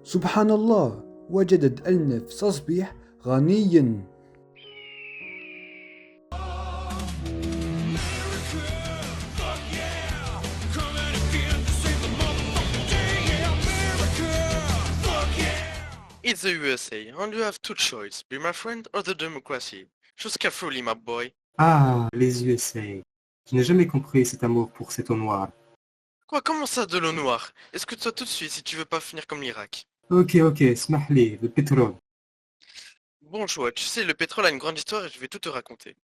سبحان الله وجدت النفس تصبح غنيا. It's the USA, and you have two choices, be my friend or the democracy. Choose carefully, my boy. Ah, les USA. Je n'ai jamais compris cet amour pour cette eau noire. Quoi, comment ça, de l'eau noire? Écoute-toi tout de suite si tu veux pas finir comme l'Irak. Ok, smahli, le pétrole. Bon choix, tu sais, le pétrole a une grande histoire et je vais tout te raconter.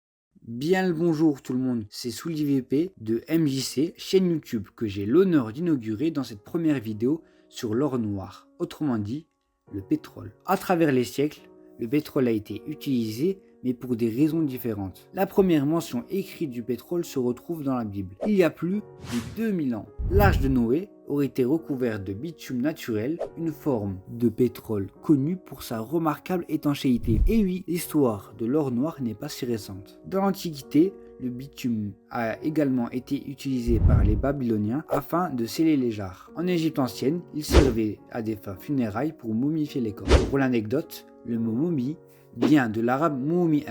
Bien le bonjour tout le monde, c'est SoulJVP de MJC, chaîne YouTube que j'ai l'honneur d'inaugurer dans cette première vidéo sur l'or noir, autrement dit, le pétrole. À travers les siècles, le pétrole a été utilisé mais pour des raisons différentes. La première mention écrite du pétrole se retrouve dans la Bible, il y a plus de 2000 ans. L'arche de Noé aurait été recouverte de bitume naturel, une forme de pétrole connue pour sa remarquable étanchéité. Et oui, l'histoire de l'or noir n'est pas si récente. Dans l'Antiquité, le bitume a également été utilisé par les Babyloniens afin de sceller les jarres. En Égypte ancienne, il servait à des fins funérailles pour momifier les corps. Pour l'anecdote, le mot momie vient de l'arabe moumi'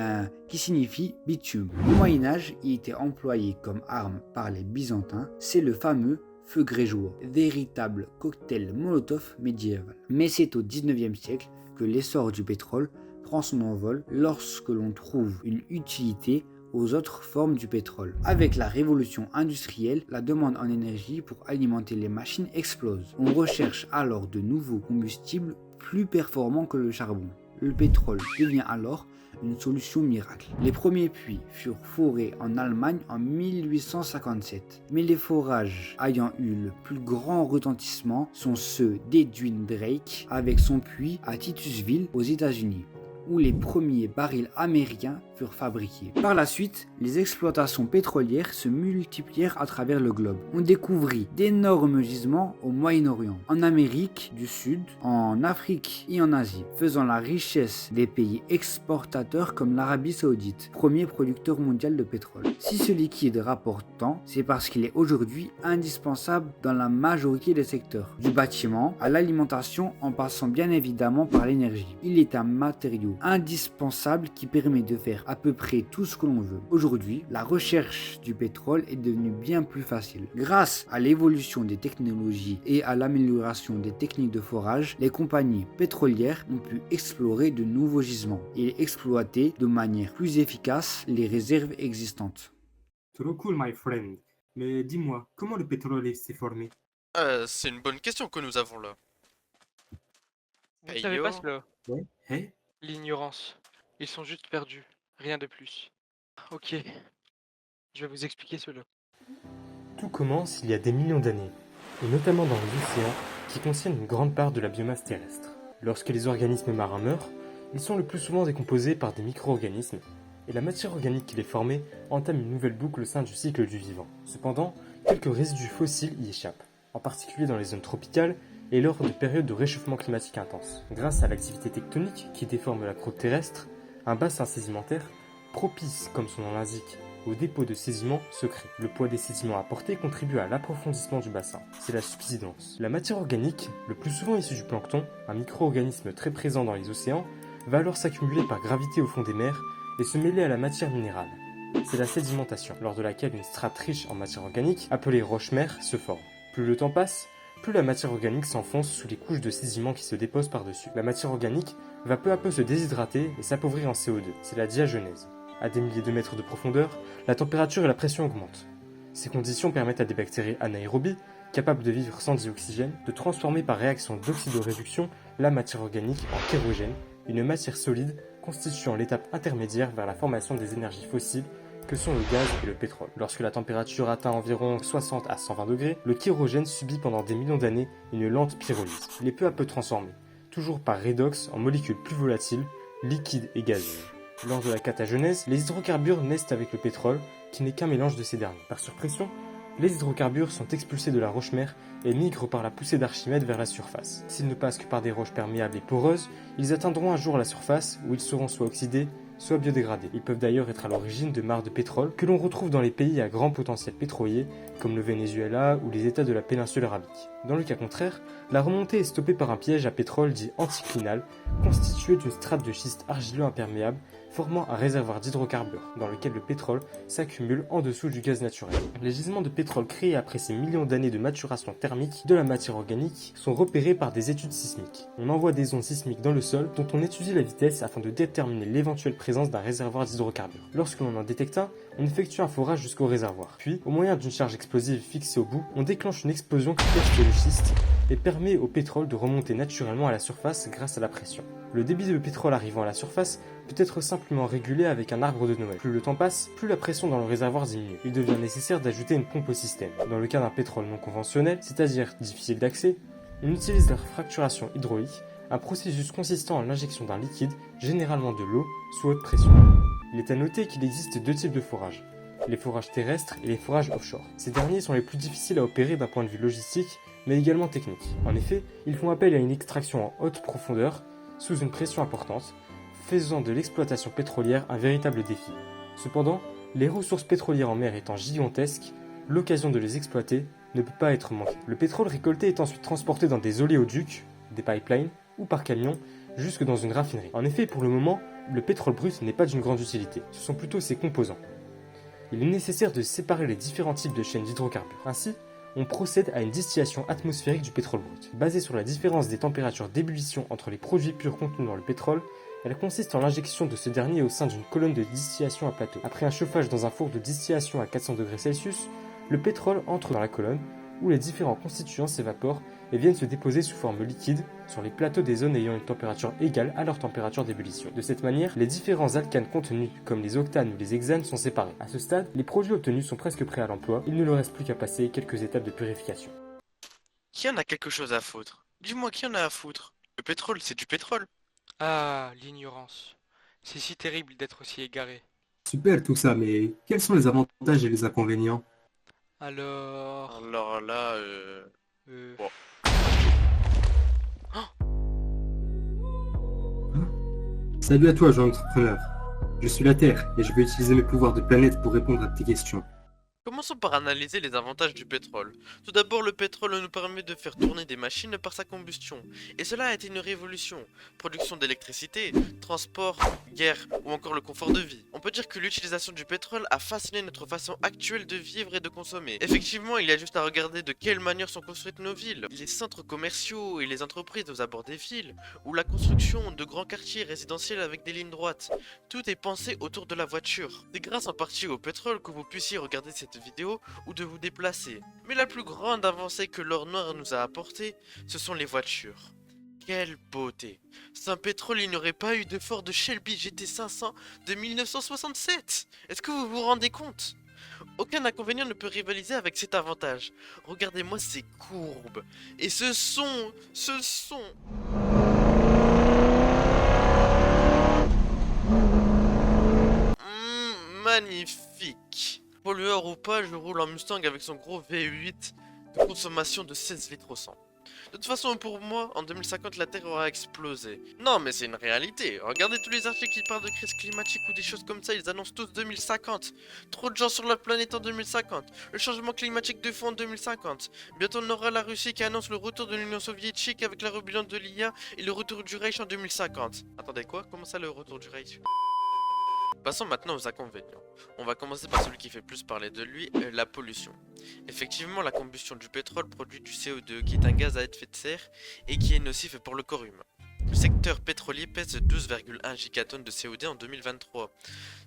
qui signifie bitume. Au Moyen-Âge, il était employé comme arme par les Byzantins, c'est le fameux feu grégeois, véritable cocktail molotov médiéval. Mais c'est au 19e siècle que l'essor du pétrole prend son envol lorsque l'on trouve une utilité aux autres formes du pétrole. Avec la révolution industrielle, la demande en énergie pour alimenter les machines explose. On recherche alors de nouveaux combustibles plus performants que le charbon. Le pétrole devient alors une solution miracle. Les premiers puits furent forés en Allemagne en 1857, mais les forages ayant eu le plus grand retentissement sont ceux d'Edwin Drake avec son puits à Titusville aux États-Unis, où les premiers barils américains furent fabriqués. Par la suite, les exploitations pétrolières se multiplièrent à travers le globe. On découvrit d'énormes gisements au Moyen-Orient, en Amérique du Sud, en Afrique et en Asie, faisant la richesse des pays exportateurs comme l'Arabie Saoudite, premier producteur mondial de pétrole. Si ce liquide rapporte tant, c'est parce qu'il est aujourd'hui indispensable dans la majorité des secteurs, du bâtiment à l'alimentation en passant bien évidemment par l'énergie. Il est un matériau indispensable qui permet de faire à peu près tout ce que l'on veut. Aujourd'hui, la recherche du pétrole est devenue bien plus facile. Grâce à l'évolution des technologies et à l'amélioration des techniques de forage, les compagnies pétrolières ont pu explorer de nouveaux gisements et exploiter de manière plus efficace les réserves existantes. Trop cool, my friend. Mais dis-moi, comment le pétrole s'est formé? C'est une bonne question que nous avons là. Vous savez pas Ayo. cela? Ouais. Hein? L'ignorance. Ils sont juste perdus, rien de plus. Ok, je vais vous expliquer cela. Tout commence il y a des millions d'années, et notamment dans les océans qui contiennent une grande part de la biomasse terrestre. Lorsque les organismes marins meurent, ils sont le plus souvent décomposés par des micro-organismes, et la matière organique qui les formait entame une nouvelle boucle au sein du cycle du vivant. Cependant, quelques résidus fossiles y échappent, en particulier dans les zones tropicales et lors de périodes de réchauffement climatique intense. Grâce à l'activité tectonique qui déforme la croûte terrestre, un bassin sédimentaire, propice comme son nom l'indique, au dépôt de sédiments se crée. Le poids des sédiments apportés contribue à l'approfondissement du bassin. C'est la subsidence. La matière organique, le plus souvent issue du plancton, un micro-organisme très présent dans les océans, va alors s'accumuler par gravité au fond des mers et se mêler à la matière minérale. C'est la sédimentation, lors de laquelle une strate riche en matière organique, appelée roche-mère, se forme. Plus le temps passe, plus la matière organique s'enfonce sous les couches de sédiments qui se déposent par-dessus. La matière organique va peu à peu se déshydrater et s'appauvrir en CO2. C'est la diagenèse. À des milliers de mètres de profondeur, la température et la pression augmentent. Ces conditions permettent à des bactéries anaérobies, capables de vivre sans dioxygène, de transformer par réaction d'oxydoréduction la matière organique en kérogène, une matière solide constituant l'étape intermédiaire vers la formation des énergies fossiles que sont le gaz et le pétrole. Lorsque la température atteint environ 60 à 120 degrés, le kérogène subit pendant des millions d'années une lente pyrolyse. Il est peu à peu transformé, toujours par redox en molécules plus volatiles, liquides et gazeuses. Lors de la catagenèse, les hydrocarbures naissent avec le pétrole, qui n'est qu'un mélange de ces derniers. Par surpression, les hydrocarbures sont expulsés de la roche-mère et migrent par la poussée d'Archimède vers la surface. S'ils ne passent que par des roches perméables et poreuses, ils atteindront un jour la surface où ils seront soit oxydés, soit biodégradés. Ils peuvent d'ailleurs être à l'origine de mares de pétrole que l'on retrouve dans les pays à grand potentiel pétrolier, comme le Venezuela ou les États de la péninsule arabique. Dans le cas contraire, la remontée est stoppée par un piège à pétrole dit anticlinal, constitué d'une strate de schiste argileux imperméable, formant un réservoir d'hydrocarbures, dans lequel le pétrole s'accumule en dessous du gaz naturel. Les gisements de pétrole créés après ces millions d'années de maturation thermique de la matière organique sont repérés par des études sismiques. On envoie des ondes sismiques dans le sol dont on étudie la vitesse afin de déterminer l'éventuelle présence d'un réservoir d'hydrocarbures. Lorsque l'on en détecte un, on effectue un forage jusqu'au réservoir. Puis, au moyen d'une charge explosive fixée au bout, on déclenche une explosion qui perce le schiste et permet au pétrole de remonter naturellement à la surface grâce à la pression. Le débit de pétrole arrivant à la surface peut être simplement régulé avec un arbre de Noël. Plus le temps passe, plus la pression dans le réservoir diminue. Il devient nécessaire d'ajouter une pompe au système. Dans le cas d'un pétrole non conventionnel, c'est-à-dire difficile d'accès, on utilise la fracturation hydraulique, un processus consistant en l'injection d'un liquide, généralement de l'eau, sous haute pression. Il est à noter qu'il existe deux types de forages, les forages terrestres et les forages offshore. Ces derniers sont les plus difficiles à opérer d'un point de vue logistique, mais également technique. En effet, ils font appel à une extraction en haute profondeur, sous une pression importante, faisant de l'exploitation pétrolière un véritable défi. Cependant, les ressources pétrolières en mer étant gigantesques, l'occasion de les exploiter ne peut pas être manquée. Le pétrole récolté est ensuite transporté dans des oléoducs, des pipelines ou par camion, jusque dans une raffinerie. En effet, pour le moment, le pétrole brut n'est pas d'une grande utilité, ce sont plutôt ses composants. Il est nécessaire de séparer les différents types de chaînes d'hydrocarbures. Ainsi, on procède à une distillation atmosphérique du pétrole brut. Basée sur la différence des températures d'ébullition entre les produits purs contenus dans le pétrole, elle consiste en l'injection de ce dernier au sein d'une colonne de distillation à plateau. Après un chauffage dans un four de distillation à 400 degrés Celsius, le pétrole entre dans la colonne, où les différents constituants s'évaporent et viennent se déposer sous forme liquide sur les plateaux des zones ayant une température égale à leur température d'ébullition. De cette manière, les différents alcanes contenus, comme les octanes ou les hexanes, sont séparés. À ce stade, les produits obtenus sont presque prêts à l'emploi, il ne leur reste plus qu'à passer quelques étapes de purification. Qui en a quelque chose à foutre? Dis-moi qui en a à foutre? Le pétrole, c'est du pétrole. Ah, l'ignorance. C'est si terrible d'être aussi égaré. Super tout ça, mais quels sont les avantages et les inconvénients? Alors... Alors là, bon. Salut à toi, jeune entrepreneur. Je suis la Terre et je vais utiliser mes pouvoirs de planète pour répondre à tes questions. Commençons par analyser les avantages du pétrole. Tout d'abord, le pétrole nous permet de faire tourner des machines par sa combustion. Et cela a été une révolution. Production d'électricité, transport, guerre ou encore le confort de vie. On peut dire que l'utilisation du pétrole a façonné notre façon actuelle de vivre et de consommer. Effectivement, il y a juste à regarder de quelle manière sont construites nos villes. Les centres commerciaux et les entreprises aux abords des villes, ou la construction de grands quartiers résidentiels avec des lignes droites. Tout est pensé autour de la voiture. C'est grâce en partie au pétrole que vous puissiez regarder cette vidéo ou de vous déplacer. Mais la plus grande avancée que l'or noir nous a apportée, ce sont les voitures. Quelle beauté! Sans pétrole, il n'y aurait pas eu de Ford Shelby GT500 de 1967! Est-ce que vous vous rendez compte? Aucun inconvénient ne peut rivaliser avec cet avantage. Regardez-moi ces courbes. Et ce son! Magnifique! Pollueur ou pas, je roule en Mustang avec son gros V8 de consommation de 16 litres au 100. De toute façon, pour moi, en 2050, la Terre aura explosé. Non, mais c'est une réalité. Regardez tous les articles qui parlent de crise climatique ou des choses comme ça, ils annoncent tous 2050. Trop de gens sur la planète en 2050. Le changement climatique de fond en 2050. Bientôt, on aura la Russie qui annonce le retour de l'Union soviétique avec la rébellion de l'IA et le retour du Reich en 2050. Attendez, quoi? Comment ça, le retour du Reich? Passons maintenant aux inconvénients. On va commencer par celui qui fait plus parler de lui, la pollution. Effectivement, la combustion du pétrole produit du CO2 qui est un gaz à effet de serre et qui est nocif pour le corps humain. Le secteur pétrolier pèse 12,1 gigatonnes de CO2 en 2023,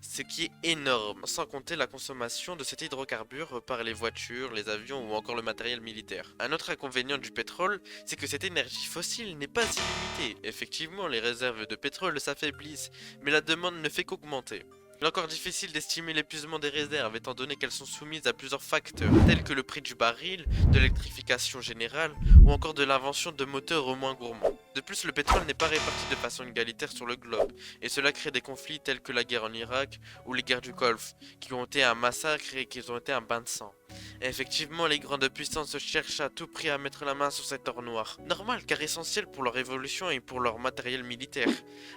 ce qui est énorme, sans compter la consommation de cet hydrocarbure par les voitures, les avions ou encore le matériel militaire. Un autre inconvénient du pétrole, c'est que cette énergie fossile n'est pas illimitée. Effectivement, les réserves de pétrole s'affaiblissent, mais la demande ne fait qu'augmenter. Il est encore difficile d'estimer l'épuisement des réserves étant donné qu'elles sont soumises à plusieurs facteurs tels que le prix du baril, de l'électrification générale ou encore de l'invention de moteurs moins gourmands. De plus, le pétrole n'est pas réparti de façon égalitaire sur le globe et cela crée des conflits tels que la guerre en Irak ou les guerres du Golfe qui ont été un massacre et qui ont été un bain de sang. Et effectivement, les grandes puissances cherchent à tout prix à mettre la main sur cet or noir. Normal, car essentiel pour leur évolution et pour leur matériel militaire.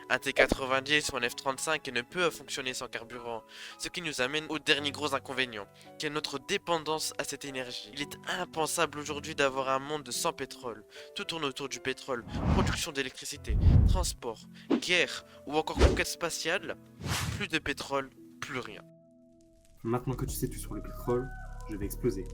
Un T-90 ou un F-35 ne peut fonctionner sans carburant, ce qui nous amène au dernier gros inconvénient, qui est notre dépendance à cette énergie. Il est impensable aujourd'hui d'avoir un monde sans pétrole. Tout tourne autour du pétrole, production d'électricité, transport, guerre ou encore conquête spatiale. Plus de pétrole, plus rien. Maintenant que tu sais tout sur le pétrole, je vais exploser.